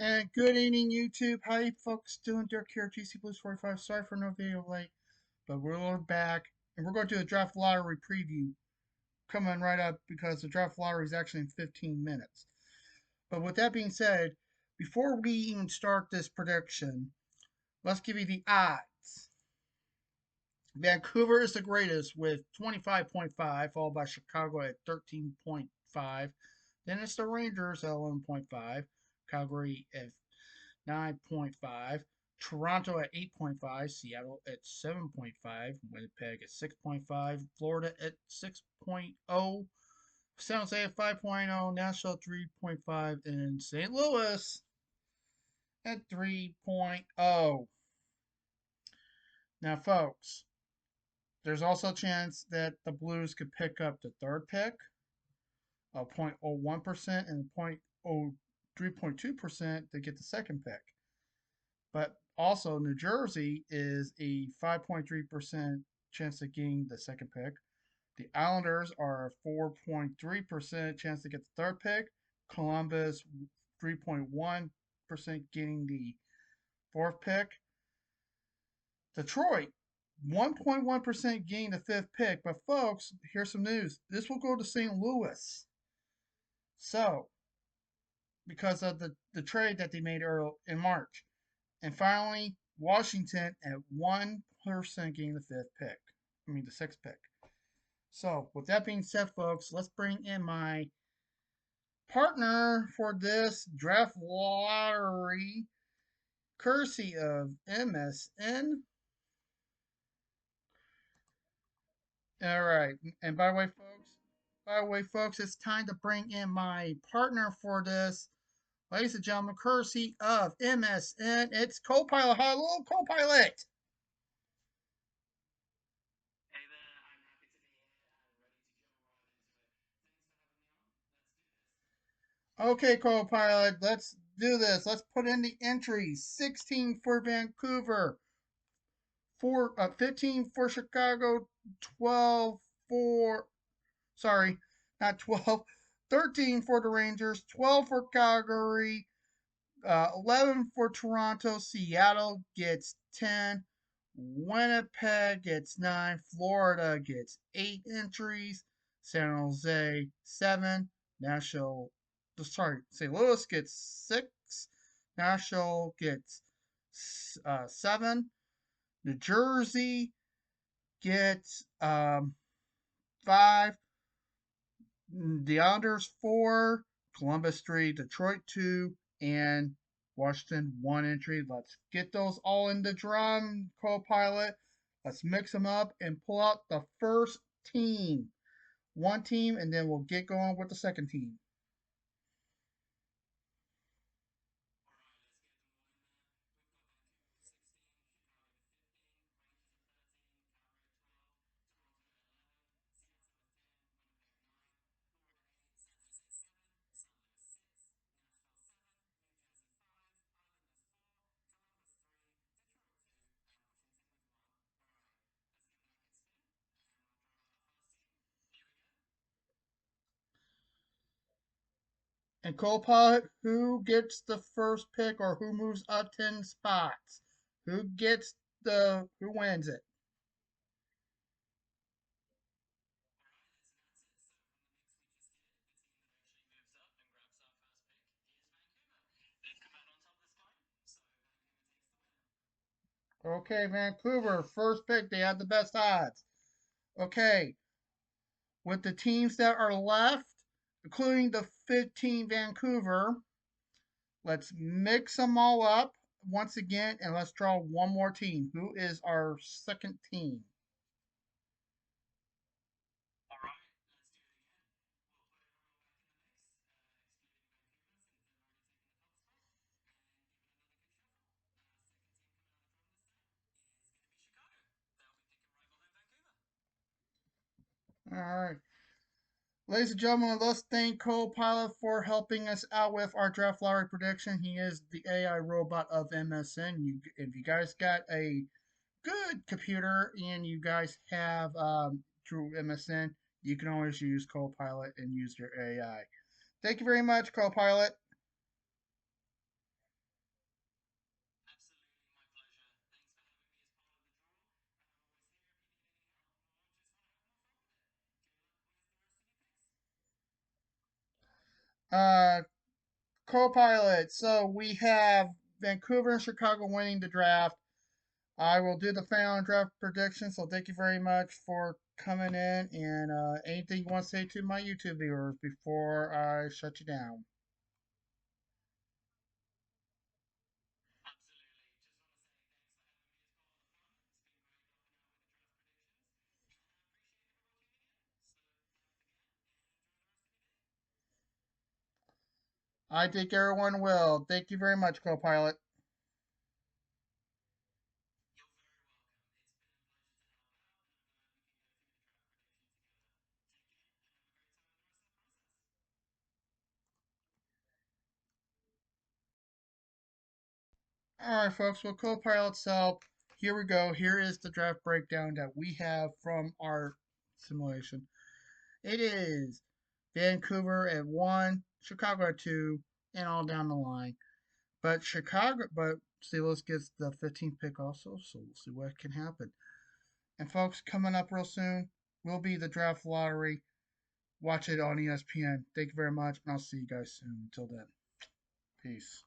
And good evening, YouTube. How you folks doing? Dirk here, GC Blues 45. Sorry for no video late, but we're back, and we're going to do a draft lottery preview coming right up because the draft lottery is actually in 15 minutes. But with that being said, before we even start this prediction, let's give you the odds. Vancouver is the greatest with 25.5, followed by Chicago at 13.5. Then it's the Rangers at 11.5, Calgary at 9.5, Toronto at 8.5, Seattle at 7.5, Winnipeg at 6.5, Florida at 6.0, San Jose at 5.0, Nashville 3.5, and St. Louis at 3.0. Now, folks, there's also a chance that the Blues could pick up the third pick of 0.01% and 3.2% to get the second pick. But also, New Jersey is a 5.3% chance of getting the second pick. The Islanders are a 4.3% chance to get the third pick. Columbus, 3.1% getting the fourth pick. Detroit, 1.1% getting the fifth pick. But, folks, here's some news. This will go to St. Louis. So, because of the trade that they made early in March. And finally, Washington at 1% getting the the sixth pick. So, with that being said, folks, let's bring in my partner for this draft lottery, courtesy of MSN. All right, and by the way, folks, it's time to bring in my partner for this. Ladies and gentlemen, courtesy of MSN, it's Co-Pilot. Hello, Co-Pilot. Okay, Co-Pilot, let's do this. Let's put in the entries. 16 for Vancouver, 15 for Chicago, 12 for, sorry, not 12, 13 for the Rangers, 12 for Calgary, 11 for Toronto. Seattle gets 10. Winnipeg gets 9. Florida gets 8 entries. San Jose 7. Nashville, St. Louis gets 6. Nashville gets 7. New Jersey gets 5. The Islanders 4. Columbus 3. Detroit 2. And Washington 1 entry. Let's get those all in the drum, Co-Pilot. Let's mix them up and pull out the first team. One team, and then we'll get going with the second team. And Co-Pilot, who gets the first pick or who moves up 10 spots? Who wins it? Okay, Vancouver, first pick, they have the best odds. Okay, with the teams that are left, including the 15 Vancouver, let's mix them all up once again and let's draw one more team. Who is our second team? All right. Ladies and gentlemen, let's thank Co-Pilot for helping us out with our draft lottery prediction. He is the AI robot of MSN. If you guys got a good computer and you guys have through MSN, you can always use Co-Pilot and use your AI. Thank you very much, Co-Pilot. Uh, Co-Pilot. So we have Vancouver and Chicago winning the draft. I will do the final draft prediction. So thank you very much for coming in. And anything you want to say to my YouTube viewers before I shut you down? I think everyone will. Thank you very much, Co-Pilot. All right, folks. Well, Co-Pilot's help. Here we go. Here is the draft breakdown that we have from our simulation. It is Vancouver at 1, Chicago at 2, and all down the line. But St. Louis gets the 15th pick also, so we'll see what can happen. And folks, coming up real soon will be the draft lottery. Watch it on ESPN. Thank you very much, and I'll see you guys soon. Until then, peace.